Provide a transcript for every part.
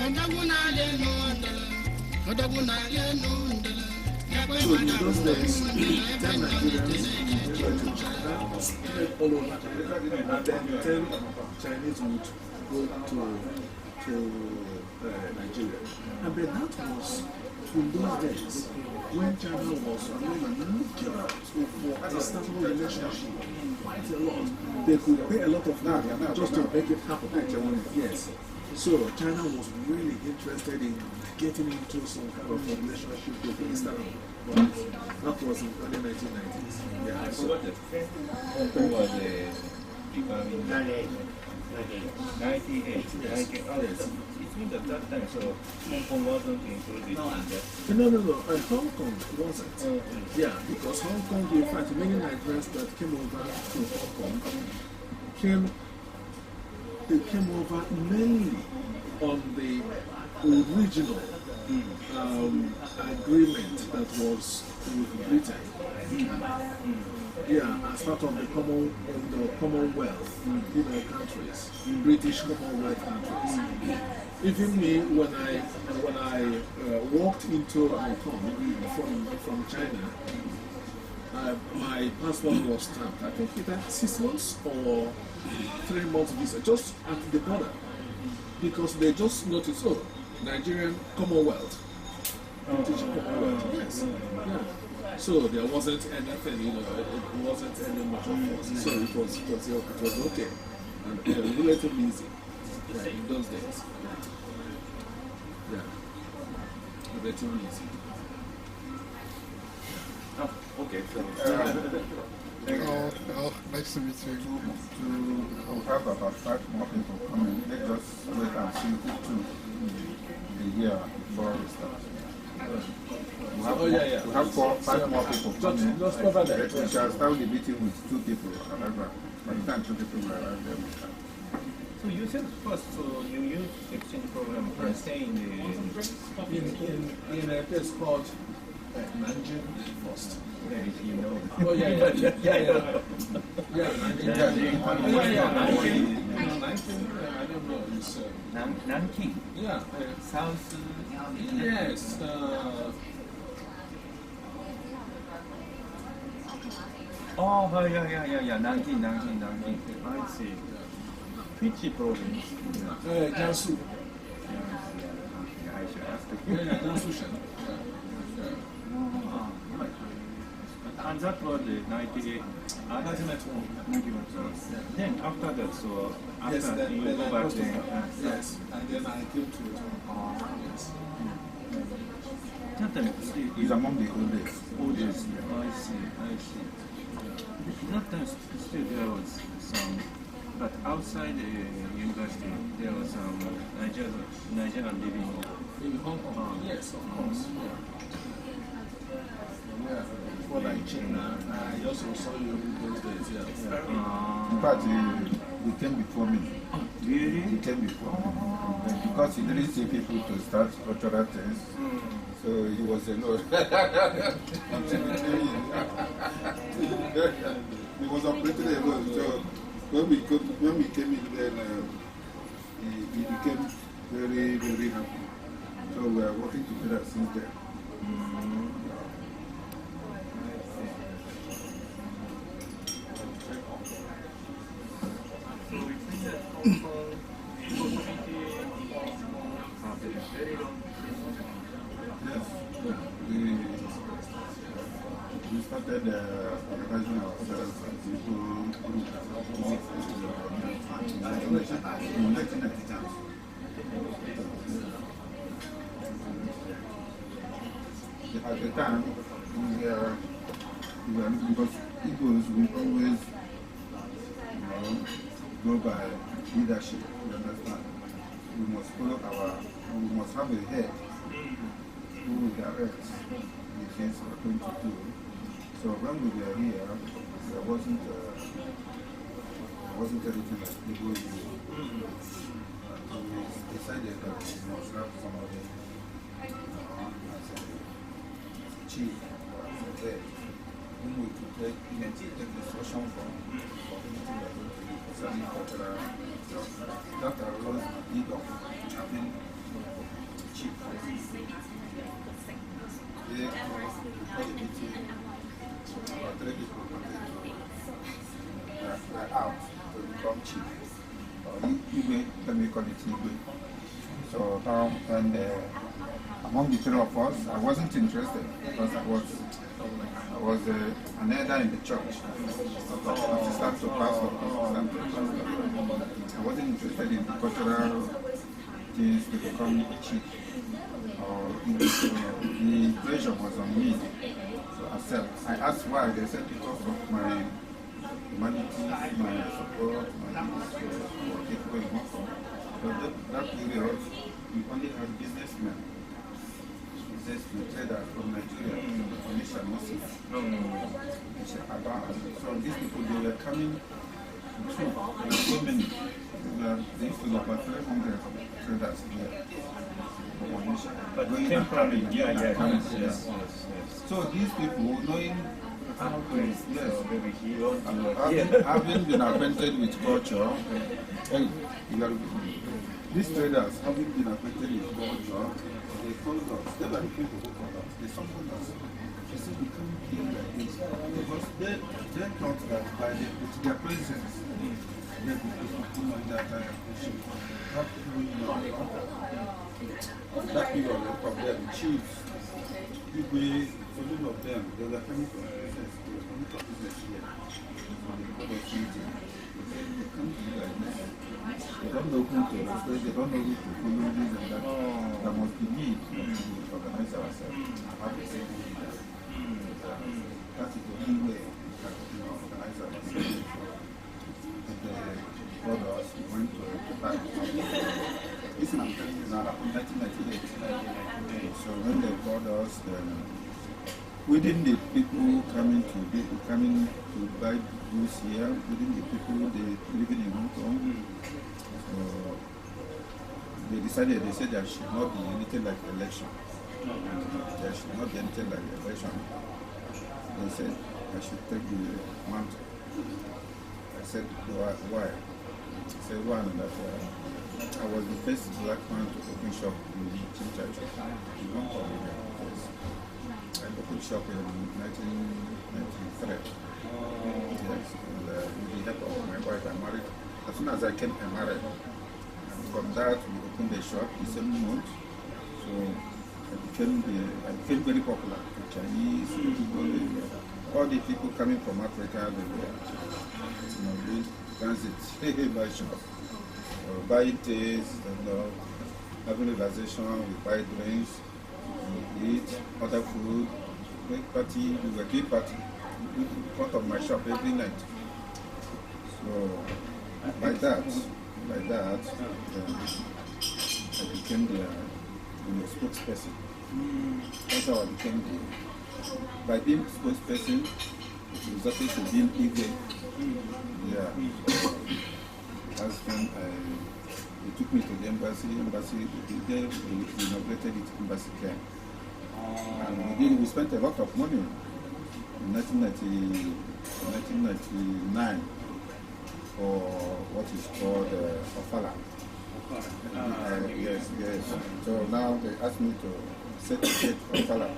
So in those days, 10 Nigerians immigrated to China, spread all over China, and then 10 Chinese would go to Nigeria. And then that was in those days when China was really looking out for a stable relationship quite a lot. They could pay a lot of money just to make it happen. Yes. So China was really interested in getting into some kind of a relationship with Istanbul. But that was in the early 1990s. Yeah. So Hong Kong was becoming 98. It means at that time, so Hong Kong wasn't included in that. No. Hong Kong wasn't. Yeah, because Hong Kong, in fact, many Nigerians that came over to Hong Kong came over mainly on the original agreement that was with Britain. Yeah, as part of the Commonwealth, countries, British Commonwealth countries. Even me, when I walked into Hong Kong from China, my passport was stamped. I think it had 6 months or 3 months visa, just at the border, because they just noticed, Nigerian Commonwealth, British Commonwealth, yes, yeah. So there wasn't anything, it wasn't any much of us. So it was okay, and relatively easy, in those days. Yeah, relatively easy. Oh, okay. So, nice to meet you. To have about 5 more people coming, let's just wait and see who to the year before we start. We have 5 more people coming. We shall start the meeting with 2 people, however. By the time 2 people will arrive, then we start. so you said first, so you use exchange program for staying In a place called Nanjing first. you know. Oh yeah, Nanjing. I don't know. It's Nanking. yeah. South. Yes. Nanking. I see. Which province? Jiangsu. I should ask you. Jiangsu Shen. And that was the 98. 1991. Then after that, so after Yes, then you I go back got to then. yes, and then I came to it. Yes. That time He's among the oldest. oldest. I see. That time still there was some, but outside the university there was some Nigerian living. In Hong Kong? Yes, of course. Yeah. Before like China, I also saw you in those days. Yeah. In fact, he came before me. Really? He came before me. Because he didn't see people to start cultural things. So he was alone. He was operating alone. So when we came in, then he became very, very happy. So we are working together since then. So we think that Hong Kong community after a very long Yes. We started organizing ourselves as people in 1992. At the time, because Igbos, we always go by leadership, you understand? We must follow we must have a head who will direct the things we're going to do. So when we were here, there wasn't anything like Igbo do. So we decided that we must have somebody as a chief or as a head whom we could take instruction from for anything we're going to do concerning cultural stuff. That arose the need of having they call the meeting, about 3 people wanted to, they're out to become chief. Igwe, let me call it Igwe. So and among the 3 of us, I wasn't interested because I was an elder in the church, assistant to pastor. I wasn't interested in the cultural things to become chief. The pressure was on me to accept. I asked why. They said because of my humanity, my support, my people in Hong Kong. But that period, we only had businessmen, traders from Nigeria, Hisashi Matsumoto. So these people, they were coming through. There were so many. There used to be about 300 traders here. But they came from India, yes. So these people, knowing how to, yes, having been acquainted with culture, these traders, having been acquainted with culture, they called us. They were the people who called us. They summoned us. They said, we can't be like this. Because they thought that with their presence, they could put on that appreciation. That period of them, chiefs, Igwe, so many of them, they were coming from business. They were coming from business here. They called us meeting. They can't be like this. They don't know who to respect, they don't know who to follow this and that. There must be need to organize ourselves. How to say that. That is the only way we can organize ourselves. And they told us, we went to Japan. This is now 1998. So when they called us, then within the people coming to buy goods here, within the people living in Hong Kong, they said there should not be anything like election. There should not be anything like election. They said I should take the mantle. I said, why? I said, one, that I was the first black man to open shop in Church in Hong Kong. I opened shop in 1993. Yes, and with the help of my wife, I married. As soon as I came, I married. And from that, we opened the shop the same month. So I became very popular. The Chinese, people, all the people coming from Africa, they were, doing transit by shop. Buying teas, having relaxation, we buy drinks, we eat other food, make party, we were doing party in front of my shop every night. So by that, I became the spokesperson. That's how I became by being spokesperson, it resulted to being Igwe. Yeah. That's when they took me to the embassy, they inaugurated it, embassy care. And we spent a lot of money in 1999 for what is called Ofala. Yes. So now they asked me to set the date for Ofala.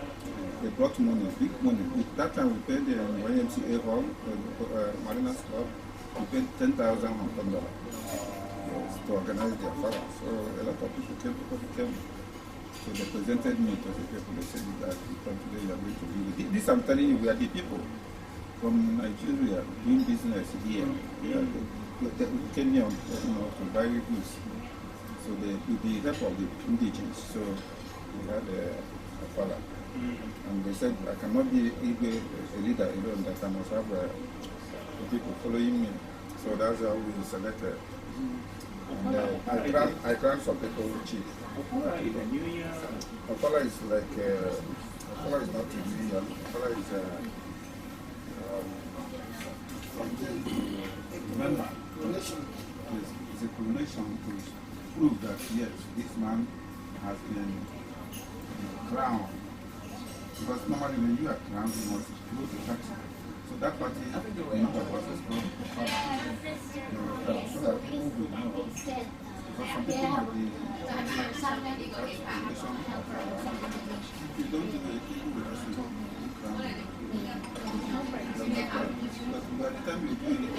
They brought money, big money. At that time we paid the YMCA hall, Marinas Club, we paid 10,000 Hong Kong dollars to organize their Ofala. So a lot of people came. So they presented me to the people. They said that from today you are going to be with this. I'm telling you, we are the people from Nigeria doing business here. They came here to buy goods. So with the help of the indigenous, so we had a Ofala. And they said, I cannot be a leader alone, that I must have people following me. So that's how we selected. And I grant some people chief. Ofala is like, Ofala is not a New Year. Ofala is something to remember. It's a culmination to prove that, yes, this man has been crowned. Because normally when you are crowned, you must go to party. So that party, the number of us is called Ofala. So that people will know. Because some people might be if you don't do it, people will by the time you do it,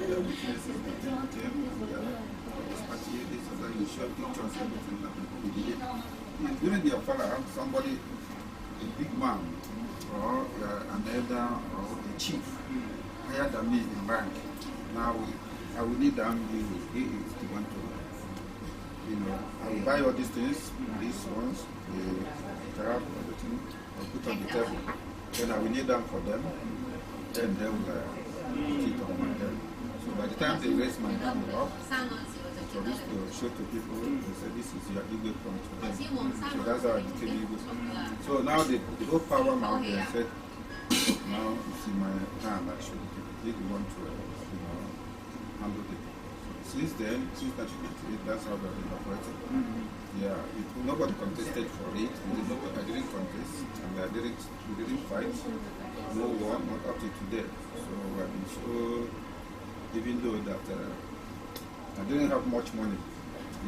the witnesses, they take them, this party, this other, you show pictures, everything that people will believe. During the affair, I have somebody, a big man, or an elder, or a chief, higher than me in rank. Now, I will need them, he is the one to, I will buy all these things, these ones, the trap, everything, I'll put on the table. Then I will need them for them, then they will put it on my head. So by the time they raise my hand up, for this to show to people, they say this is your Igbo from today. So that's how I became Igbo. So now the whole power now they said, now you see my hand, I should be the one to handle it. Since then, since 1988, that's how they've been operating. Yeah, nobody contested for it. I didn't contest, and we didn't fight. No war, not up to today. So I've been so, even though that I didn't have much money,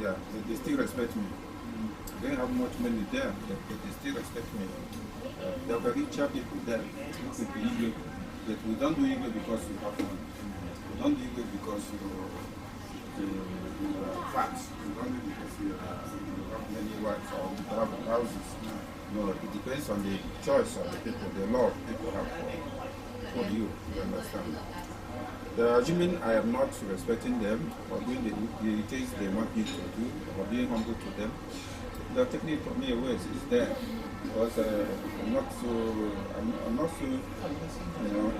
yeah, they still respect me. I didn't have much money there, but they still respect me. There were richer people there who could be Igbo, but we don't do Igbo because we have money. We don't do Igbo because you are fat. We don't do it because you have many wives or you have houses. No, it depends on the choice of the people, the love people have for you understand. Assuming I am not respecting them or doing the things they want me to do or being humble to them, the technique for me always is there. Because I'm not so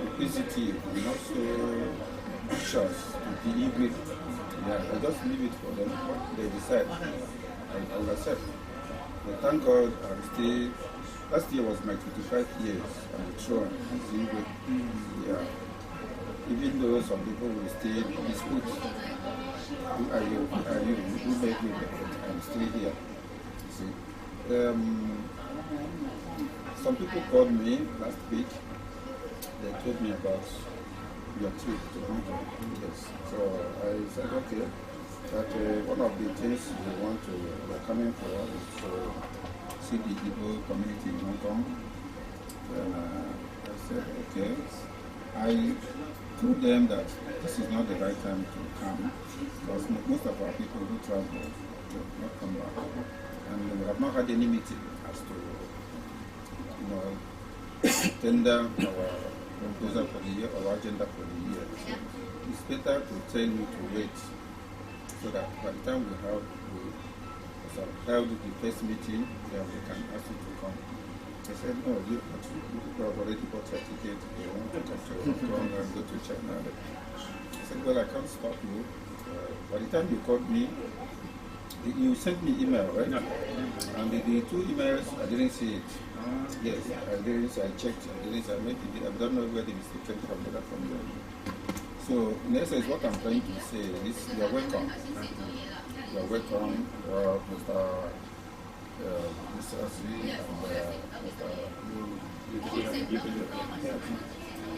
inquisitive, I'm not so anxious to be Igbo. Yeah, I just leave it for them. What they decide, I will accept. But thank God I'm still, last year was my 25 years on the throne as Igbo. Yeah. Even though some people will still dispute, who are you, who made me, I'm still here. You see. Some people called me last week, they told me about your trip to Hong Kong. Yes. So I said, okay, that one of the things we're coming for is to see the Igbo community in Hong Kong. I said, okay. I told them that this is not the right time to come because most of our people who travel will not come back. And we have not had any meeting as to tender our proposal for the year, our agenda for the year. So it's better to tell you to wait so that by the time we held the first meeting, then we can ask you to come. I said, no, you have already bought your ticket, you want to come to Hong Kong and go to China. I said, well, I can't stop you. By the time you called me, you sent me email, right? No. And the two emails, I didn't see it. Yes, I didn't see, I checked, I didn't see, I don't know where the mistake came from, whether from there. So, in essence, what I'm trying to say is, you're welcome. You're welcome, Mr. Asri and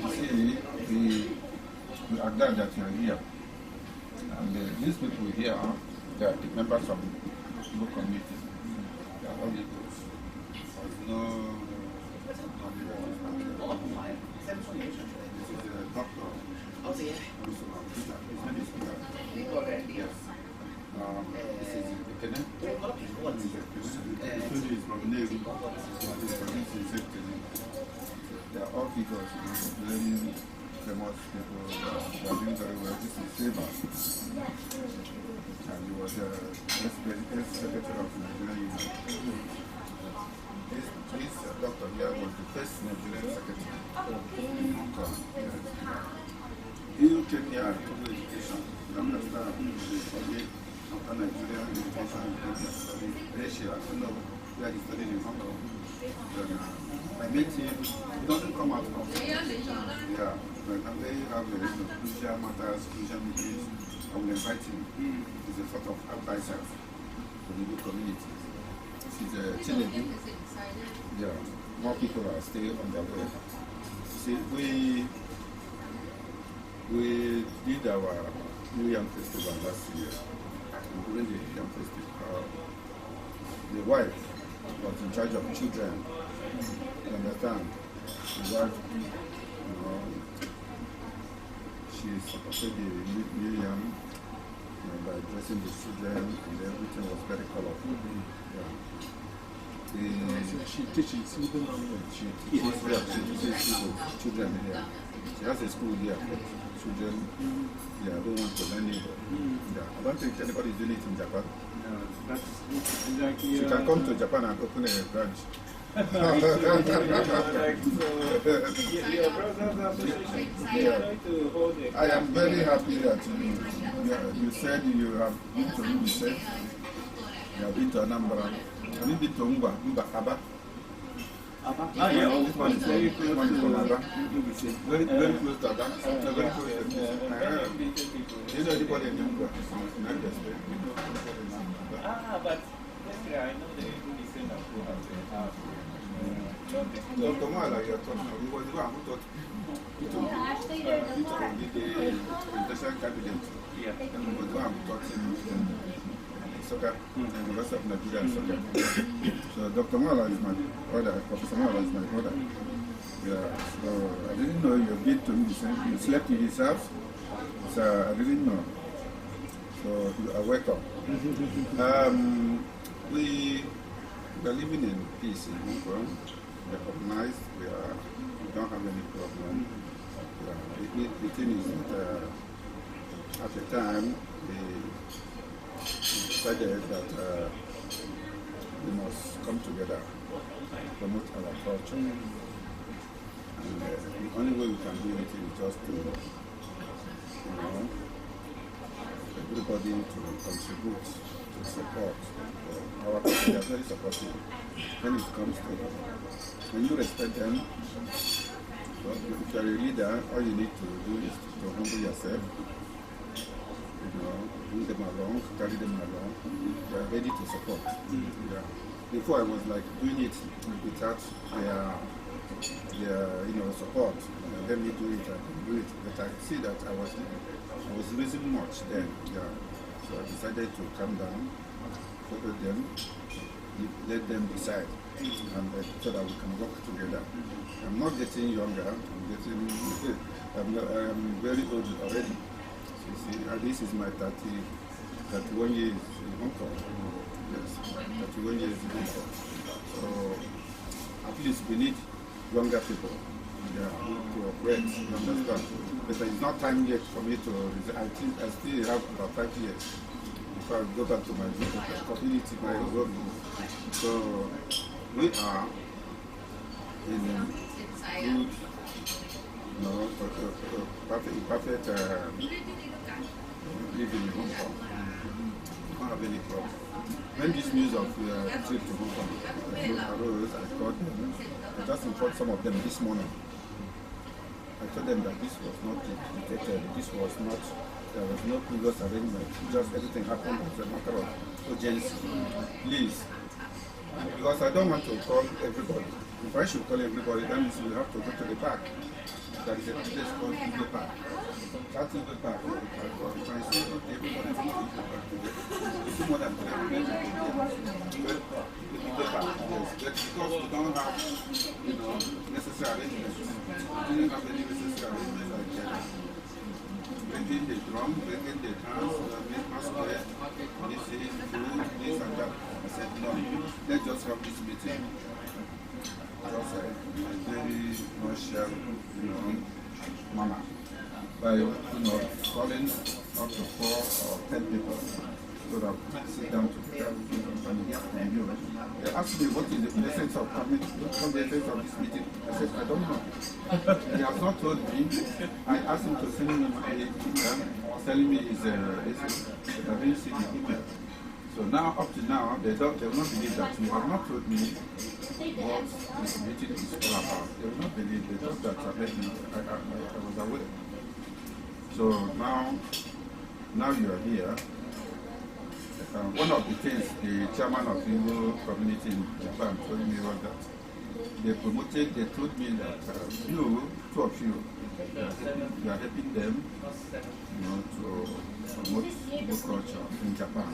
you see, we are glad that you're here. And these people here, they are the members of the Igbo community. They are all Igbos. There's no this is a doctor. His name is Peter. Yes. This is Kenneth. This is from Navy. They are all figures, very famous people. They are doing very well. This is Seba. And he was the ex-secretary of Nigerian Union. This doctor here was the first Nigerian secretary in Hong Kong. He came here and took education. You understand? After Nigerian education, he studied Asia. I don't know where he studied in Hong Kong. I met him. He doesn't come out from yeah. But they have crucial matters, crucial meetings. I will invite him. He's a sort of advisor for the Igbo community. He's a Chilean. Yeah, more people are still on their way. See, we did our New Yam Festival last year. And during the Yam Festival, the wife was in charge of children. You understand? The wife, she supported the museum by dressing the children, and everything was very colorful. Yeah. She teaches Igbo language. She teaches children here. She has a school here for children. Yeah, don't want to learn Igbo. Yeah. I don't think anybody is doing it in Japan. No, that's exactly. She can come to Japan and open a branch. Your brothers association trying to hold a I am very happy that you said you have been to UNICEF, you have been to Anambra, have you been to Aba? this one is very close from Aba. to Very close to Aba. Very close to Do you know anybody in Aba? but yesterday I know the listen of who have the house. Dr. Mala, you are talking about, he was the one who taught me to be the presidential candidate. Yeah. And he was the one who taught him soccer, University of Nigeria and soccer. So Dr. Mala is my brother, Professor Mala is my brother. Yeah, so I didn't know you've been to his, you slept in his house, so I didn't know. So you are welcome. We are living in peace in Hong Kong. Recognized, we don't have any problem. The thing is that at the time they decided that we must come together, promote our culture. And the only way we can do it is just to, everybody to contribute, to support. Our people are very supportive when it comes to when you respect them. Well, if you are a leader, all you need to do is to humble yourself. Bring them along, carry them along. You are ready to support. Yeah. Before I was like doing it without their support. Let me do it, I can do it. But I see that I was losing much then. Yeah. So I decided to calm down, follow them, let them decide, and so that we can work together. I'm not getting younger. I'm very old already. So you see, this is my 31 years in Hong Kong. Yes, 31 years in Hong Kong. So at least we need younger people. Yeah, to operate, you understand? But it's not time yet for me to resign. I think I still have about 5 years before I go back to my community, my home. So we are in good, perfect living in Hong Kong. I don't have any problem. When this news of trip to Hong Kong arose, I called them. I just informed some of them this morning. I told them that this was not detected, this was not, there was no previous arrangement, just everything happened as a matter of urgency. Please, because I don't want to call everybody. If I should call everybody, then we have to go to the park. There is a place called Igbo Park. That's Igbo Park. If I say, okay, everybody from Igbo Park today, it's more than 3 minutes. Igbo Park, yes. But because we don't have, necessary arrangements, we didn't have any necessary arrangements like bringing the drum, bringing the dance, make masquerade, this is food, this and that. I said, no, let's just have this meeting. Just a very commercial, manner. By, calling up to 4 or 10 people so that we sit down together and hear from you. They asked me what is the essence of coming, what's the essence of this meeting. I said, I don't know. He has not told me. I asked him to send me my email, telling me his I didn't see the email. So now, up to now, they will not believe that you have not told me what this meeting is all about. They will not believe. They thought that I was aware. So now you are here. One of the things the chairman of the Igbo community in Japan told me was that they told me that two of you are helping them, to promote Igbo culture in Japan.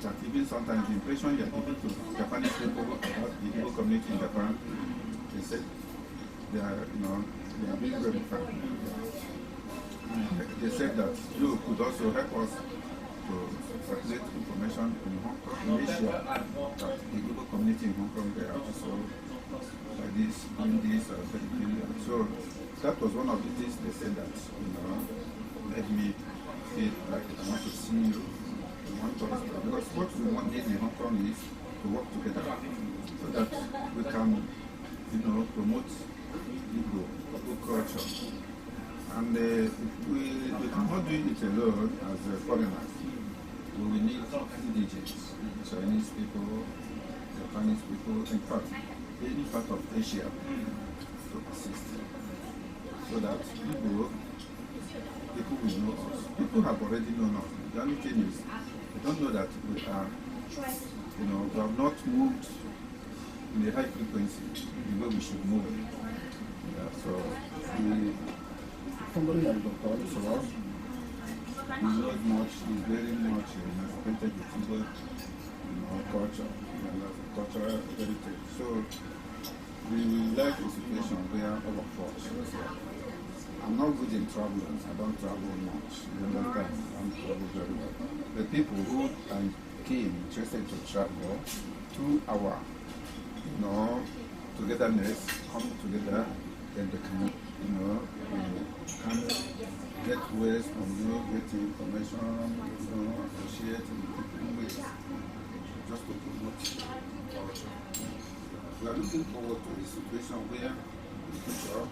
That even sometimes the impression you are giving to Japanese people about the Igbo community in Japan, they said they are being very fine. they said that you could also help us to circulate information in Hong Kong, in Asia, that the global community in Hong Kong, they are also like this, in this, so that was one of the things they said that, made me feel like I want to see you, I want us, because what we want in Hong Kong is to work together so that we can, promote Igbo culture. And we cannot do it alone as foreigners. We will need indigenous, Chinese people, Japanese people, in fact, any part of Asia to assist. So that people will know us. People have already known us. The only thing is, they don't know that we are, we have not moved in a high frequency the way we should move. Yeah, so somebody like Dr. Soros, he knows much, he's very much acquainted with Igbo, culture, cultural heritage. So we like a situation where all of us, I'm not good in traveling, I don't travel much, you understand, I don't travel very well. The people who are keen, interested to travel, through our, togetherness, come together, then they can, can get ways from you, get information, associate with just to promote culture. We are looking forward to a situation where in the future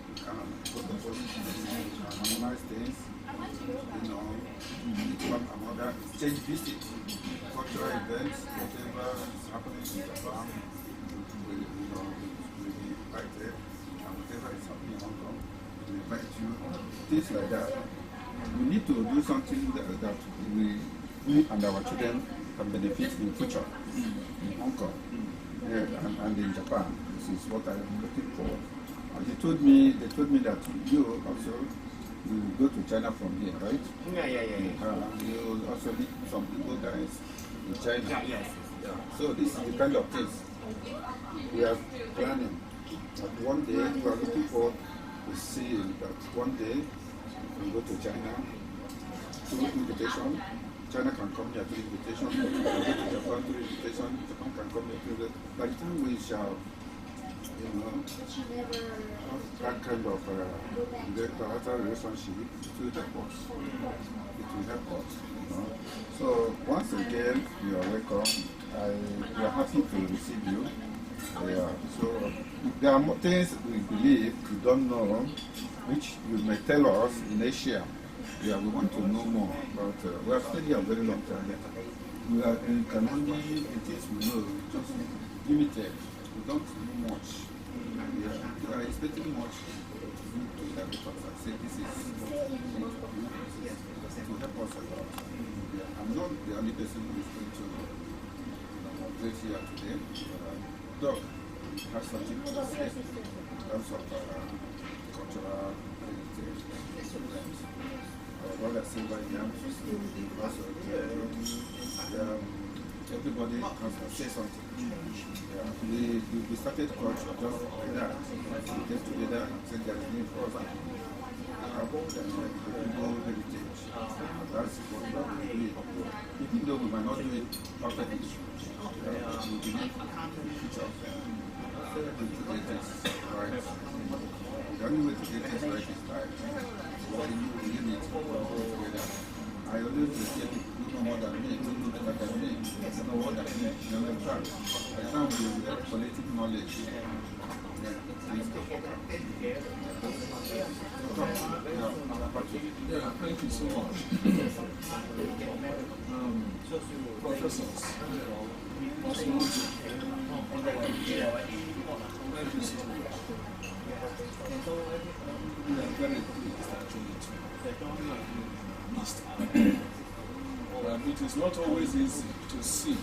we can put the position, normalize things, meet one another, exchange visits, cultural events, whatever is happening in Japan, we'll be invited, and whatever is happening in Hong Kong, we invite you, things like that. We need to do something that we and our children can benefit in the future in Hong Kong and in Japan. This is what I'm looking for. And they told me that you also will go to China from here, right? Yeah. You also meet some people guys in China. Yes. Yeah. So this is the kind of things we are planning. That one day we are looking for to see that one day we go to China through invitation. China can come here through invitation. We go to Japan through invitation. Japan can come here through. By the time we shall, have that kind of bilateral relationship, it will help us. It will help us. So once again, you are welcome. We are happy to receive you. So there are more things we believe you don't know, which you may tell us in Asia. We want to know more, but we have stayed here a very long time. We can only, the things we know, just limited. We don't know much. We are expecting much to that because I say this is to help us a lot. I'm not the only person who is going to moderate here today. Doc has something to say in terms of cultural heritage programs. Brother Silva here, also everybody has to say something. We started culture just like that. We get together and say there is need for us to have Igbo heritage. That's what we believe. Even though we might not do it perfectly, we believe in the future. To get this right. The only way to get this right is by working unit together. I always say people who know more than me, who know better than me, who know more than me, you understand? By the time we have collective knowledge, things go forward. Yeah, thank you so much. Professors, also thank you so much. We are very pleased actually to East Africa. It is not always easy to see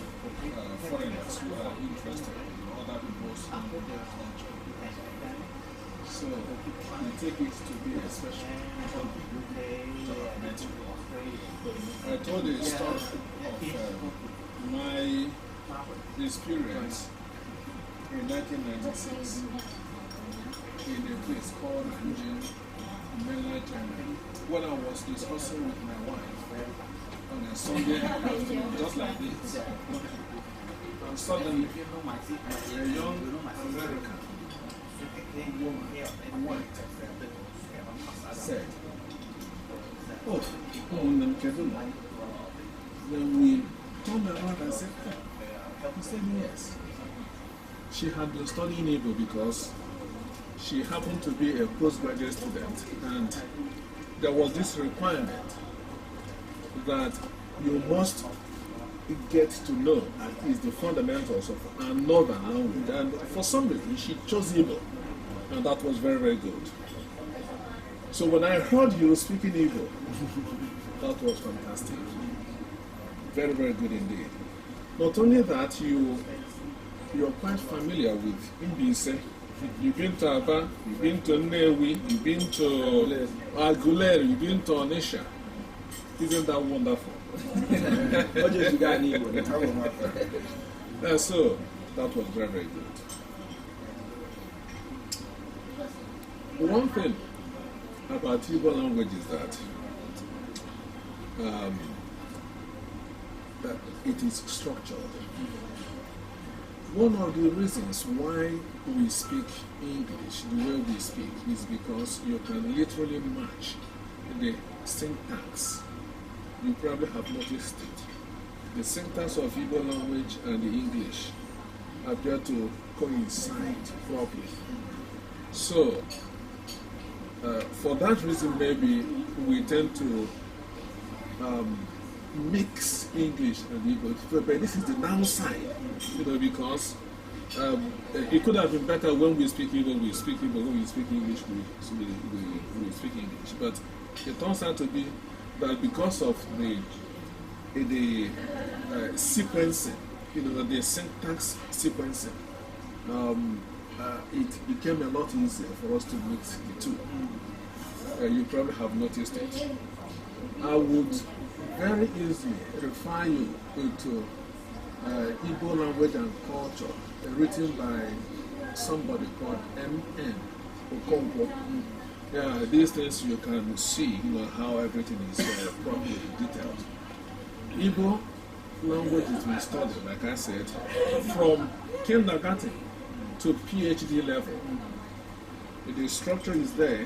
foreigners who are interested in other people's culture. So we take it to be a special documentary. I told a story of my experience in 1996 in a place called Nanjing mainland China, when I was discussing with my wife on a Sunday afternoon, just like this, and suddenly a young American woman, white, said, "Oh, then we turned around and said, oh. He said, yes. She had been studying Igbo because she happened to be a postgraduate student, and there was this requirement that you must get to know at least the fundamentals of another language. And for some reason, she chose Igbo, and that was very, very good. So when I heard you speaking Igbo, that was fantastic. Very, very good indeed. Not only that, you're quite familiar with Mbise. You've been to Aba, you've been to Nnewi, you've been to Aguleri, you've been to Onisha. Isn't that wonderful? So, that was very, very good. One thing about Igbo language is that it is structured. One of the reasons why we speak English the way we speak is because you can literally match the syntax. You probably have noticed it. The syntax of Igbo language and the English appear to coincide properly. So, for that reason, maybe we tend to mix English and Igbo, but this is the downside, because it could have been better when we speak Igbo, we speak Igbo, when we speak English, we speak English. But it turns out to be that because of the sequencing, the syntax sequencing, it became a lot easier for us to mix the two. You probably have noticed it. I would very easily refer you to Igbo language and culture, written by somebody called M.N. Okonkwo. Yeah, these days you can see, how everything is properly detailed. Igbo language is being studied, like I said, from kindergarten to Ph.D. level. The structure is there.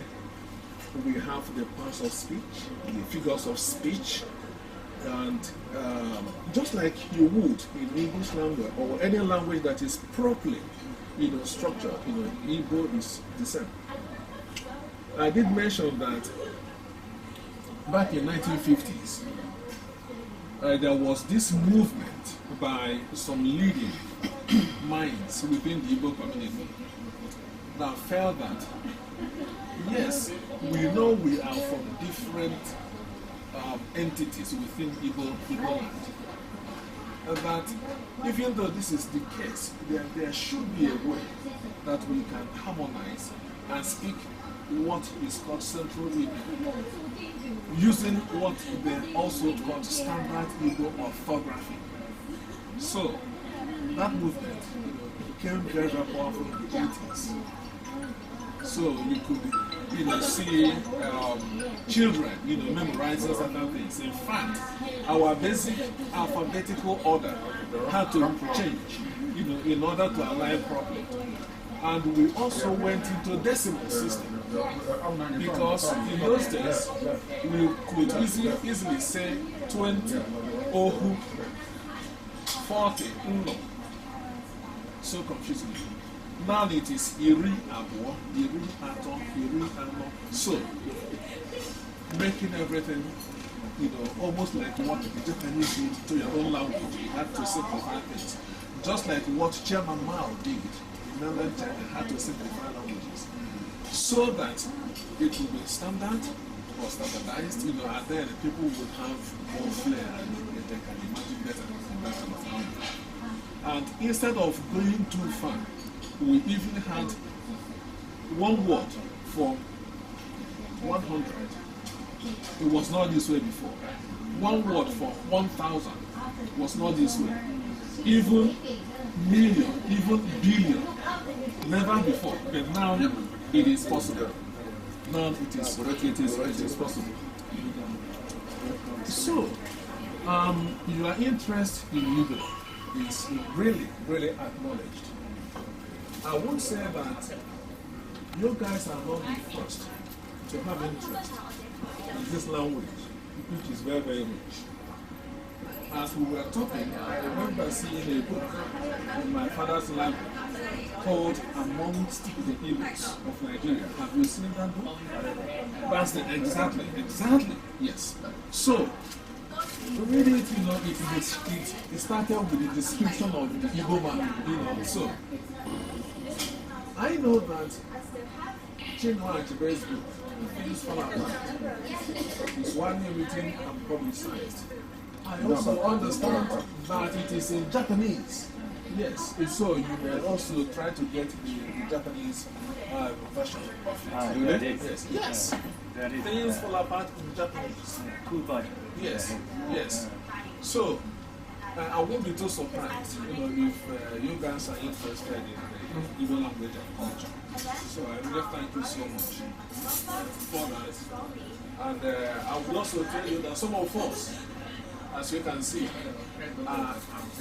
We have the parts of speech, the figures of speech, and just like you would in English language or any language that is properly, structured, Igbo is the same. I did mention that back in 1950s, there was this movement by some leading minds within the Igbo community that felt that, yes, we know we are from different entities within Igbo land. And that even though this is the case, there should be a way that we can harmonize and speak what is called Central Igbo, using what they also call standard Igbo orthography. So, that movement became very, very powerful in the 80s. So you could, see children, memorizing certain things. In fact, our basic alphabetical order had to change, in order to align properly. And we also went into decimal system because in those days we could easily say 20, ohu, 40, uno. So confusing. Now it is iri abo, iri ato, iri ano. So making everything, almost like what the Japanese did to your own language. You had to simplify things. Just like what Chairman Mao did in mainland China, had to simplify languages. So that it will be standard or standardized, and then people would have more flair and they can imagine better in that kind of language. And instead of going too far, we even had one word for 100. It was not this way before. One word for 1,000 was not this way. Even million, even billion, never before. But now it is possible. Now it is possible. So, your interest in Igbo is really, really acknowledged. I would say that you guys are not the first to have interest in this language, which is very, very rich. As we were talking, I remember seeing a book in my father's language called Amongst the Igbos of Nigeria. Have you seen that book? That's the, exactly, yes. So, to read it, it started with the description of the Igbo man, So, I know that Chinua Achebe's book, Things Fall Apart, is widely written and publicized. I also understand that it is in Japanese. Yes, and so you may also try to get the Japanese version of it. Yes. Things Fall Apart in Japanese. Yes. So, I won't be too surprised, if you guys are interested in Igbo language and culture. So I really thank you so much for that. And I will also tell you that some of us, as you can see, are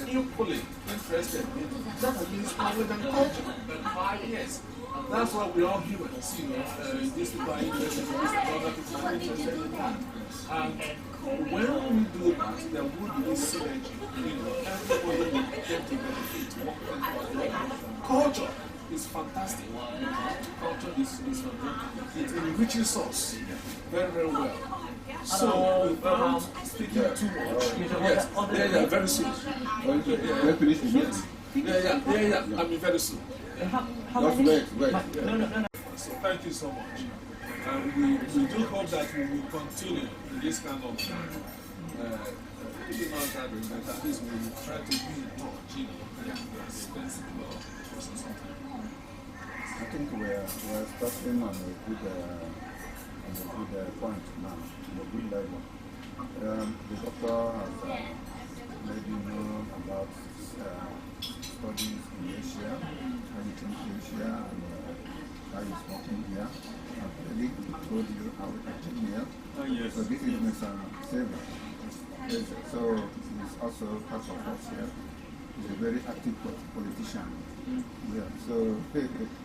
equally interested in Japanese language and culture. Yes. That's why we all humans, these people are interested in this, and other people are interested in that. And when we do that, there will be this synergy. Everybody will get to benefit. Culture is fantastic. Culture is fantastic. It enriches us very, very well. So, without speaking too much, yes, very soon. Yeah, I mean, very soon. So, thank you so much. And we do hope that we will continue in this kind of gathering, but at least we will try to be in touch, expensive or something. I think we're starting on a good point now, on a good level. The doctor has let you know about studies in Asia, how you think Asia, and how you're working here. I've already told you how we came here. Yes. So this is Mr. Saver. Yes, so he's also part of us here. He's a very active politician. Yeah, so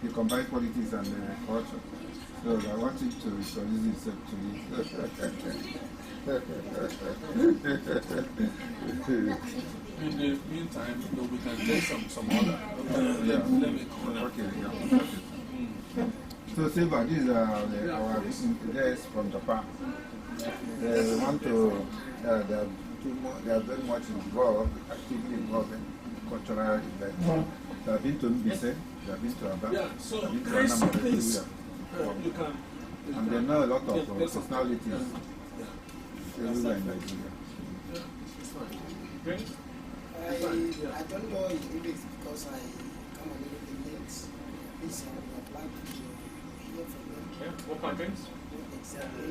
he combines politics and culture. So I want him to introduce himself to you. In the meantime, we can take some other. Okay. So Silva, these are our guests from Japan. They want to, they are very much involved, actively involved in cultural events. They have been to Mbise, they have been to Aba, they have been to Anambra, and they know a lot of personalities everywhere in Nigeria. I don't know if it's because I come a little bit late. Please, I would like to hear from them. Yeah, what kind of drinks? Exactly.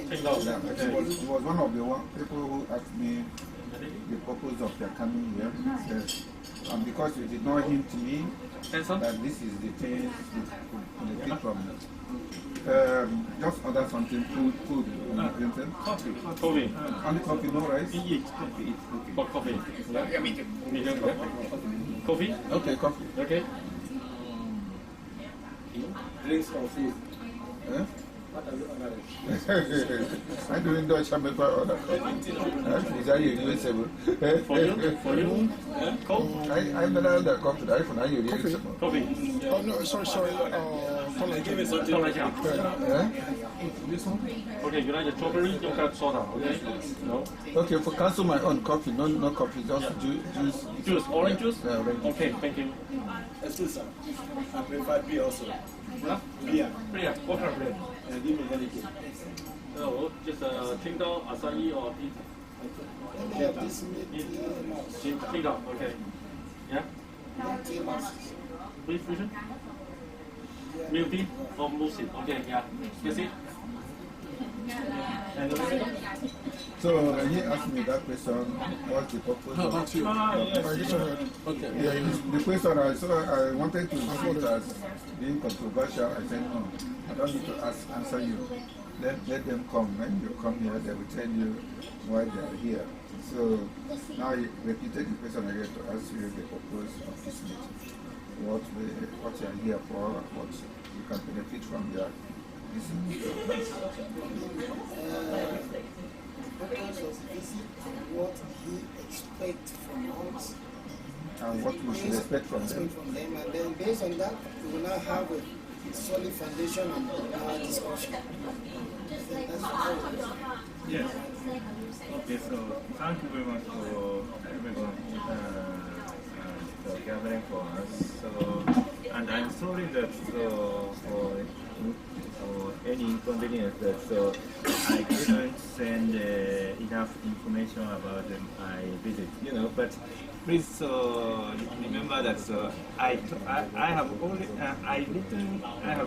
He was one of the people who asked me the purpose of their coming here. Yes. And because you did not hint to me that this is the thing you take from me. Just order something, food, Coffee. Only coffee, no rice? What coffee? Yeah, me too. Medium coffee? Okay, coffee. Okay. Drinks or food? Eh? What are you ordering? I do in Deutsch, I make my order. Is that you? For you? Coke? I'm not under coffee. I can you Coffee. Oh, no, sorry. Give me something. This one? Okay, you like the strawberry? You got soda, okay? No? Okay, for cancel my own coffee, no coffee, just juice. Juice, orange juice? Yeah, orange juice. Okay, thank you. Excuse sir, I prefer beer also. Huh? Beer. Beer, what kind of beer? Give me anything. No, just Qingdao, Asahi, or Tea. Any of this meat, Qingdao, okay. Yeah? Which version? Milk tea or mousse? Okay, yeah. You see? And the So when he asked me that question, what's the purpose How of about you? Okay. yeah, the question I wanted to see it as being controversial. I said no, I don't need to answer you. Let them come. When you come here, they will tell you why they are here. So now he repeated the question again to ask you the purpose of this meeting. What you are here for, what you can benefit from there. This is Because of visit and what he expects from us. and what we should expect from them. And then based on that, we will now have a solid foundation on our discussion. That's all. Yes. Okay, so thank you very much for everyone for gathering for us. So, and I'm sorry that for any inconvenience that I couldn't send enough information about my visit. But please remember that I have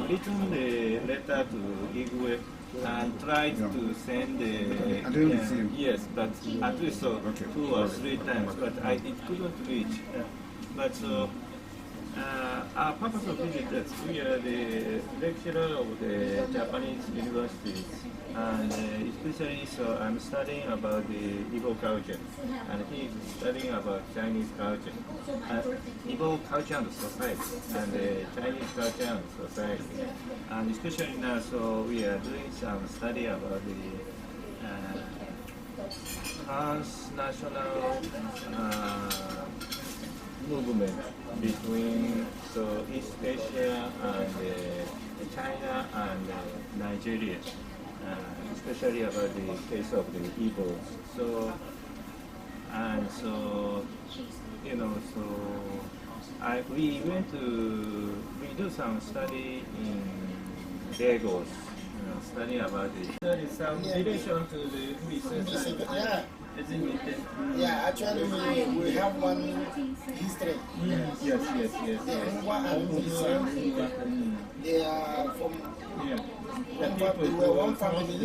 written the letter to Igwe and tried to send I didn't receive. yes, but at least 2 or 3 times, but it couldn't reach. But our purpose of visit is we are the lecturer of the Japanese universities, and especially I'm studying about the Igbo culture, and he is studying about Chinese culture, Igbo culture and society, and Chinese culture and society, and especially now, we are doing some study about the transnational movement between East Asia and China and Nigeria, especially about the case of the Igbos. We do some study in Lagos, study about it. There is some relation to the research. Yeah. Yeah, actually we have one history. Yes. The Ngwa and Bisa, they are from they were one family.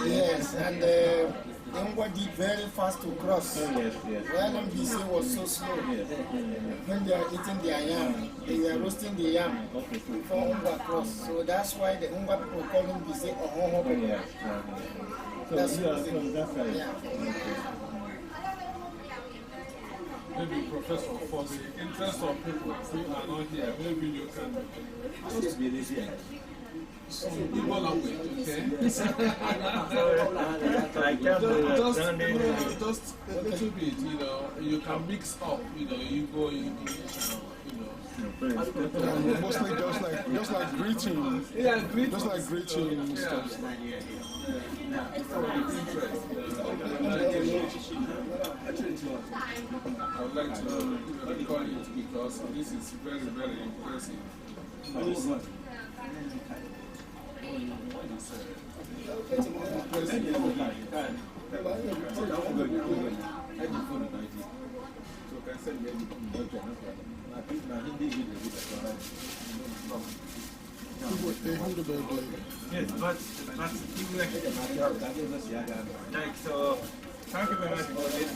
Yes, and the Ngwa did very fast to cross. While Bisa was so slow. When they are eating their yam, they were roasting the yam before Ngwa crossed. So that's why the Ngwa people call him Bisa Ohoho. That's you are from that side. Yeah. Maybe Professor, for the interest of people who are not here, maybe you can just be this here. Some Igbo language, okay? Just a little bit, you can mix up, Igbo, English, mostly just like greeting. Yeah, greeting. Just like greeting stuff. I would like to record it because this is very, very impressive. Yes, but thank you very much for this.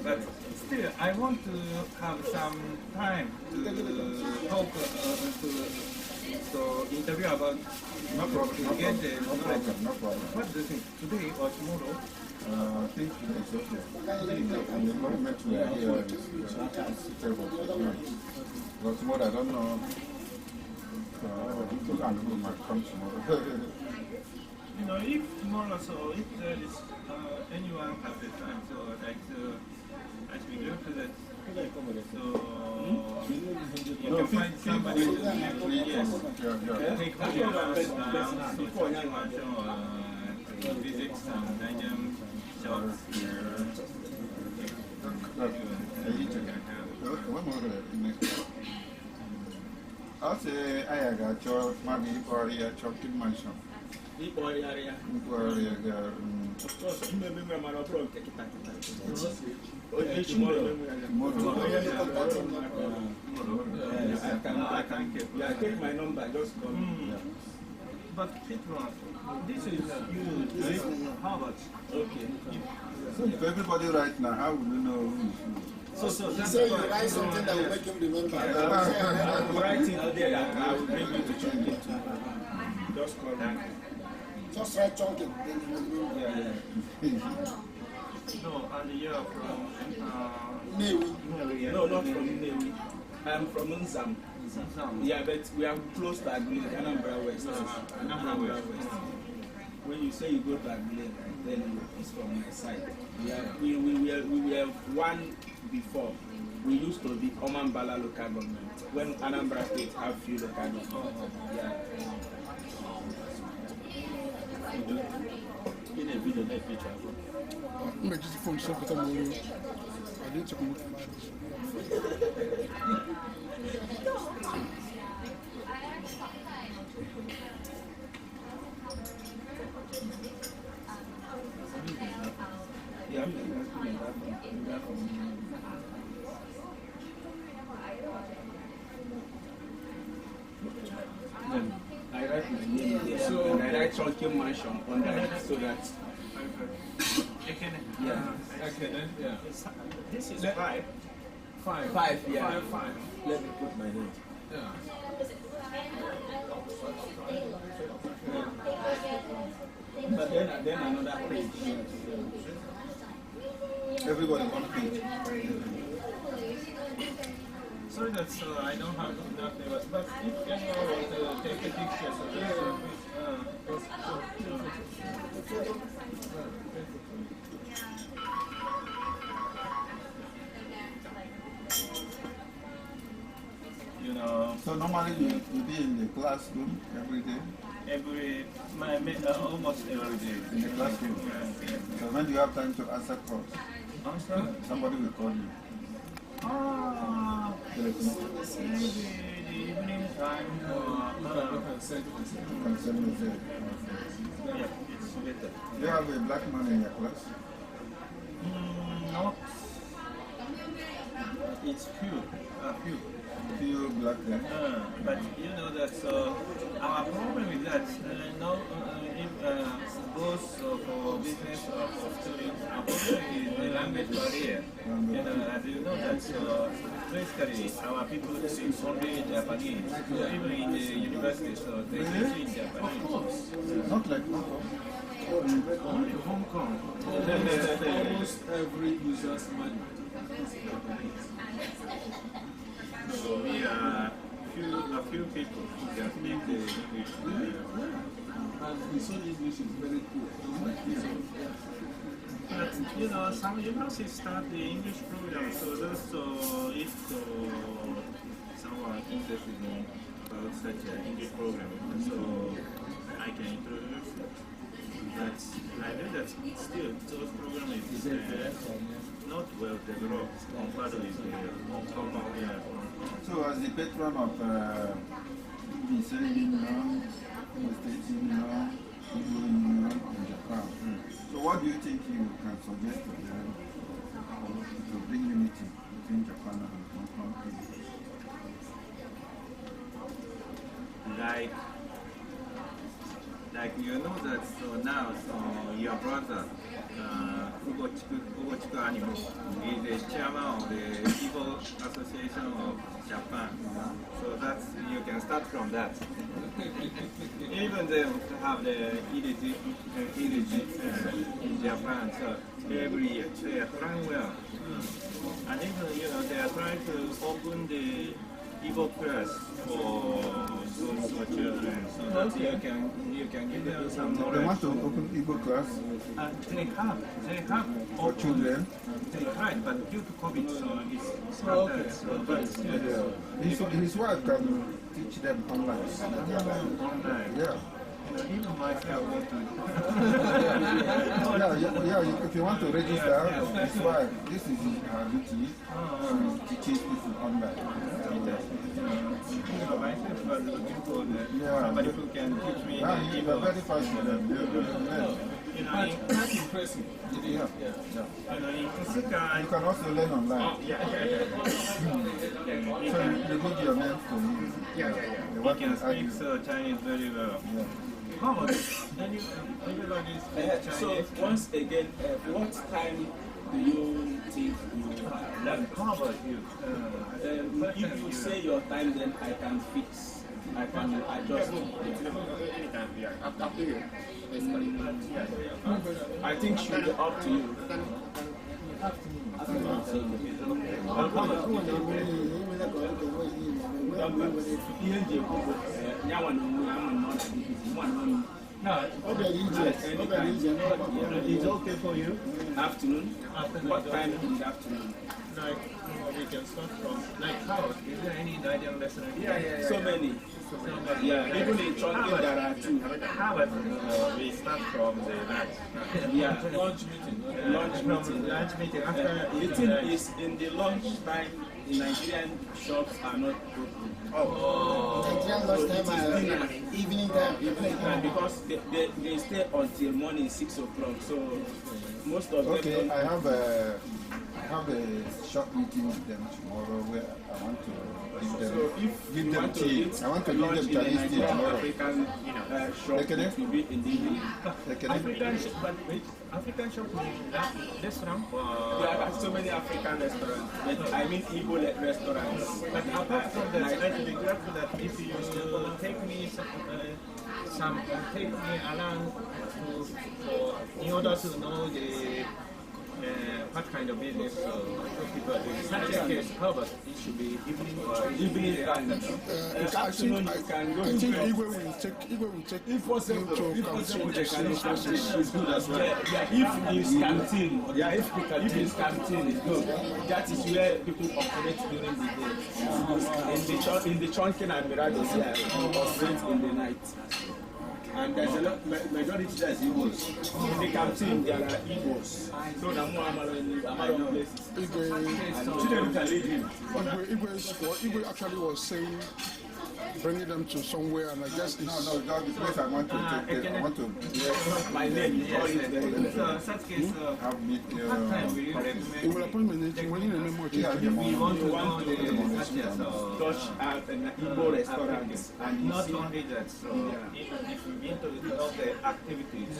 But still, I want to have some time to talk, to interview about, No problem. to get the No problem. What do you think, today or tomorrow? I think it's okay. And the environment we are here is suitable for doing. But tomorrow, I don't know. People and who might come tomorrow. If tomorrow, if there is anyone has the time, I should be glad to that. You can find somebody to take visit some Nigerian shops here. I'll say I got your money for your chocolate mansion. Of course, maybe my mother will take it back. I can take my number, just call me. But Petron, this is you, Harvard. Okay. So if everybody right now, how would you know who is who? So you write something that will make him remember. I will write it there and I will bring you to check it. Just call me. Just write chunking, then you will remember. No, and you're from Newi. No, not from Newi. I'm from Nzam. Yeah, but we are close to Aguilera, Anambra West. Anambra West. When you say you go to Aguilera, then it's from my side. We were one before. We used to be Omambala local government. When Anambra State have few local government. Yeah. in a video that feature. Make this phone so that I didn't talk about Yeah. I write my name there, so and I write Chunky Mansion on that so that. Yeah. Okay, then, yeah. This is five. Five, yeah. Five. Let me put my name. Yeah. But then another page. Everybody one page. Sorry that I don't have enough papers, but if anyone wants to take a picture, you know. So normally you be in the classroom every day? Almost every day. In the classroom? Yeah. So when do you have time to answer calls? Answer? Somebody will call you. Maybe the evening time You can send message. yeah, it's better. Do you have a black man in your class? Not. It's few. Few black guys? But you know that our problem is that if both for business or for students, our problem is the language barrier. You know, as you know that basically our people speak only Japanese. Even in the university, so they speak Japanese. Not like Hong Kong. Only Hong Kong. Almost every user's money. So we are a few people who can speak the English. And the so English is very good. But you know, some universities start the English program, so those if someone interested in about such an English program, so I can introduce it. But I know that still those programs is not well developed compared with the Hong Kong. So as the patron of the seminar, State Seminar, Igbo Union in Japan, so what do you think you can suggest to them to bring unity between Japan and Hong Kong? Like you know that now your brother Ugochiku Animo is the chairman of the Igbo Association of Japan. So that's you can start from that. Even they have the EDG in Japan, so every year they are trying well. And even they are trying to open the Igbo class for children, so that you can give them some knowledge. They want to open Igbo class They have for children. They tried, but due to COVID, so it's not that. His wife can teach them online. Online. Yeah. Even myself want to. Yeah. If you want to register, his wife, this is her duty. She teaches people online. Myself was looking for Yeah. somebody who can teach me Yeah, the you are very fast with them. That's impressive. Yeah. in Isuka, You can also learn online. So you need your name for you. He can speak Chinese very well. Yeah. So once again, what time do you think you have? How about you? If you say your time, then I can fix. I can adjust. I think should be up to you. It's okay for you? Afternoon? What time in the afternoon? Like, we can start from, like, how? Is there any Nigerian restaurant? So many. Yeah, even in Chongqing there are two. How about we start from the lunch? Yeah, lunch meeting. Lunch meeting. After The thing is, in the lunch time, Nigerian shops are not open. Nigerian lunch time, evening time. Evening time, because they stay until morning 6 o'clock. So most of them. Okay, I have a short meeting with them tomorrow where I want to give them tea. I want to give them Chinese tea tomorrow. African shop will be in the evening. African shop restaurant? There are so many African restaurants, but I mean Igbo restaurants. But apart from that, I would be grateful that if you take me take me around in order to know the what kind of business people are doing. Such a case, how about it should be evening or evening time? Afternoon you can go. I think Igwe will take If possible, is good as well. Yeah, if it's canteen, if it's canteen, it's good. That is where people operate during the day. In the Chongqing and Mirage, they operate in the night. And there's a lot, majority there's Igbos. In the canteen, there are Igbos. So there are more Amaro places. Igwe actually was saying bringing them to somewhere, and I guess it's No, that's the place I want to take them. I want to My name, So, such case, have meet what time will you recommend? it will appointment when you remember We want to go to the touch at an Igbo restaurant. And not only that, so if we need to know the activities,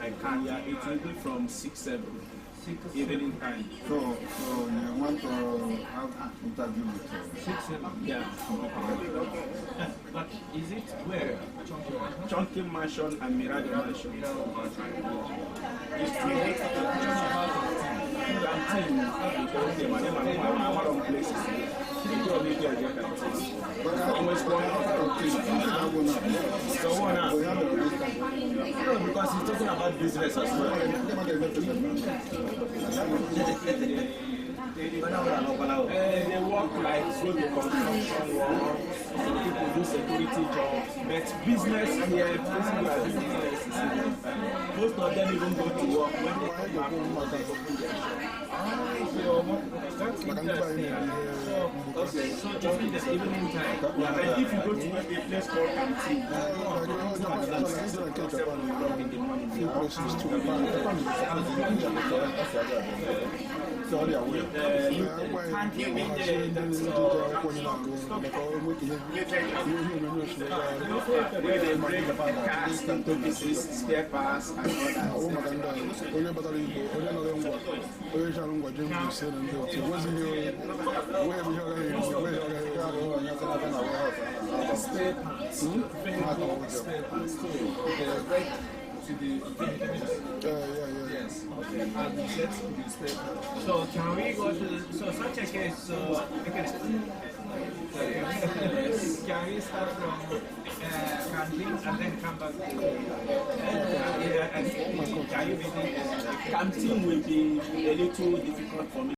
I can't. Yeah, it will be from 6-7 evening time. So you want to have interview with 6-7. Yeah. But is it where? Chongqing Mansion and Mirage Mansion. Because he's talking about business as well. They work like so the construction work, some people do security jobs, but business here, basically are doing business. Most of them even go to work when they come back home, they open their shop. That's interesting. Okay, so during the evening time, and if you go to a place called canteen, in the morning, where they break cars into pieces, spare parts, and all that. Spare parts. Spare parts. Yes. So can we go to such a case? Can we start from canteen and then come back to can you visit? Canteen will be a little difficult for me.